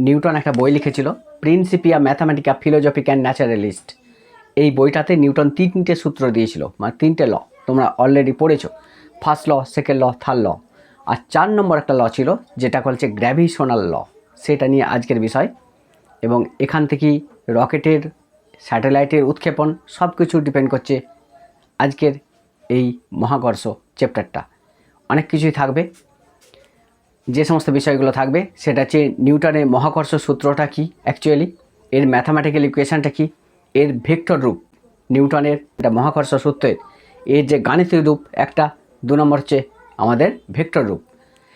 Newton একটা বই লিখেছিল প্রিন্সিপিয়া ম্যাথামেটিকা ফিলোজফিক অ্যান্ড ন্যাচারালিস্ট। এই বইটাতে নিউটন তিনটে সূত্র দিয়েছিল, মানে তিনটে ল তোমরা অলরেডি পড়েছো, first law, second law, third law. আর 4 নম্বর একটা ল ছিল যেটা বলছে গ্র্যাভিশনাল ল, সেটা নিয়ে আজকের বিষয়। এবং এখান থেকেই রকেটের, স্যাটেলাইটের উৎক্ষেপণ সব কিছু ডিপেন্ড করছে আজকের এই মহাকর্ষ চ্যাপ্টারটা। অনেক কিছুই থাকবে, যে সমস্ত বিষয়গুলো থাকবে সেটা হচ্ছে নিউটনের মহাকর্ষ সূত্রটা কি, অ্যাকচুয়ালি এর ম্যাথামেটিক্যাল ইকুয়েশানটা কি, এর ভেক্টর রূপ, নিউটনের এটা মহাকর্ষ সূত্রের এর যে গাণিতিক রূপ একটা, 2 নম্বর হচ্ছে আমাদের ভেক্টর রূপ।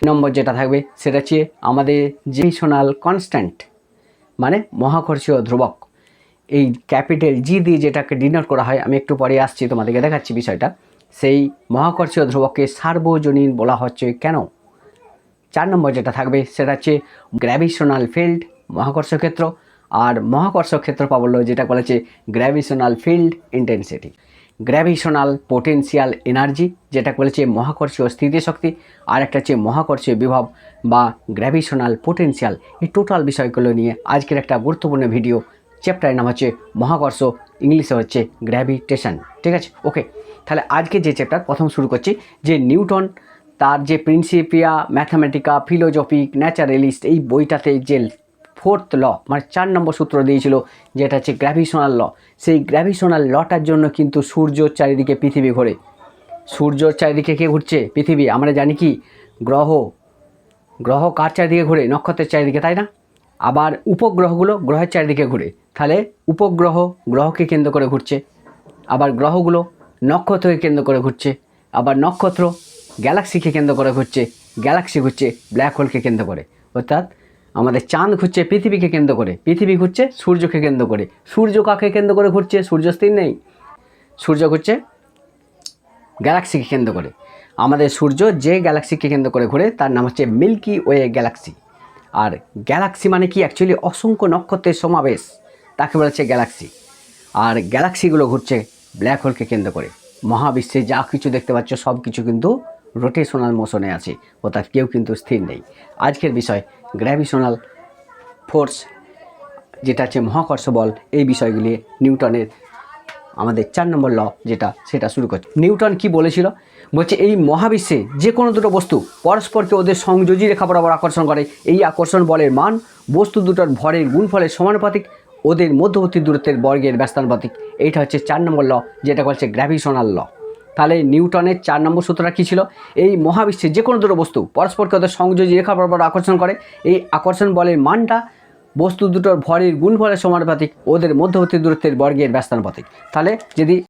3 নম্বর যেটা থাকবে সেটা হচ্ছে আমাদের গ্র্যাভিটেশনাল কনস্ট্যান্ট, মানে মহাকর্ষীয় ধ্রুবক। এই ক্যাপিটাল জি দিয়ে যেটাকে ডিনোট করা হয়, আমি একটু পরে আসছি, তোমাদেরকে দেখাচ্ছি বিষয়টা। সেই মহাকর্ষীয় ধ্রুবককে সার্বজনীন বলা হচ্ছে কেন। 4 নম্বর যেটা থাকবে সেটা হচ্ছে গ্র্যাভিশনাল ফিল্ড, মহাকর্ষ ক্ষেত্র, আর মহাকর্ষ ক্ষেত্র প্রাবল্য যেটা বলেছে gravitational field intensity, gravitational potential energy যেটা বলেছে মহাকর্ষীয় স্থিতিশক্তি, আর একটা হচ্ছে মহাকর্ষীয় বিভব বা গ্র্যাভিশনাল পোটেনশিয়াল। এই টোটাল বিষয়গুলো নিয়ে আজকের একটা গুরুত্বপূর্ণ ভিডিও। চ্যাপ্টারের নাম হচ্ছে মহাকর্ষ, ইংলিশে হচ্ছে গ্র্যাভিটেশন। ঠিক আছে, ওকে। তাহলে আজকে যে চ্যাপ্টার প্রথম শুরু করছি, যে নিউটন তার যে প্রিন্সিপিয়া ম্যাথামেটিকা ফিলোজফিক ন্যাচারালিস্ট এই বইটাতে যে 4th ল, মানে 4 নম্বর সূত্র দিয়েছিল যেটা হচ্ছে গ্র্যাভিশনাল ল, সেই গ্র্যাভিশনাল লটার জন্য কিন্তু সূর্যর চারিদিকে পৃথিবী ঘোরে। সূর্যর চারিদিকে কে ঘুরছে? পৃথিবী। আমরা জানি কি গ্রহ, গ্রহ কার চারিদিকে ঘুরে? নক্ষত্রের চারিদিকে, তাই না? আবার উপগ্রহগুলো গ্রহের চারিদিকে ঘুরে, তাহলে উপগ্রহ গ্রহকে কেন্দ্র করে ঘুরছে, আবার গ্রহগুলো নক্ষত্রকে কেন্দ্র করে ঘুরছে, আবার নক্ষত্র গ্যালাক্সিকে কেন্দ্র করে ঘুরছে, গ্যালাক্সি ঘুরছে ব্ল্যাক হোলকে কেন্দ্র করে। অর্থাৎ আমাদের চাঁদ ঘুরছে পৃথিবীকে কেন্দ্র করে, পৃথিবী ঘুরছে সূর্যকে কেন্দ্র করে। সূর্য কাকে কেন্দ্র করে ঘুরছে? সূর্য স্থির নেই, সূর্য ঘুরছে গ্যালাক্সিকে কেন্দ্র করে। আমাদের সূর্য যে গ্যালাক্সিকে কেন্দ্র করে ঘুরে তার নাম হচ্ছে মিল্কি ওয়ে গ্যালাক্সি। আর গ্যালাক্সি মানে কি? অ্যাকচুয়ালি অসংখ্য নক্ষত্রের সমাবেশ, তাকে বলেছে গ্যালাক্সি। আর গ্যালাক্সিগুলো ঘুরছে ব্ল্যাক হোলকে কেন্দ্র করে। মহাবিশ্বে যা কিছু দেখতে পাচ্ছ সব কিছু কিন্তু রোটেশনাল মোশনে আছে, অর্থাৎ কেউ কিন্তু স্থির নেই। আজকের বিষয় গ্র্যাভিশনাল ফোর্স, যেটা হচ্ছে মহাকর্ষ বল। এই বিষয়গুলি নিউটনের আমাদের 4 নম্বর ল যেটা, সেটা শুরু করছে। নিউটন কি বলেছিল? বলছে এই মহাবিশ্বে যে কোনো দুটো বস্তু পরস্পরকে ওদের সংযোজী রেখা বরাবর আকর্ষণ করে। এই আকর্ষণ বলের মান বস্তু দুটোর ভরের গুণফলের সমানুপাতিক, ওদের মধ্যবর্তী দূরত্বের বর্গের ব্যস্তানুপাতিক। এইটা হচ্ছে 4 নম্বর ল, যেটা বলছে গ্র্যাভিশনাল ল। তাহলে নিউটনের 4 নম্বর সূত্রটা কী ছিল? এই মহাবিশ্বে যে কোনো দুটো বস্তু পরস্পরকে ওদের সংযোজী রেখা বরাবর আকর্ষণ করে। এই আকর্ষণ বলের মানটা বস্তু দুটোর ভরের গুণফলের সমানুপাতিক, ওদের মধ্যবর্তী দূরত্বের বর্গের ব্যস্তানুপাতিক। তাহলে যদি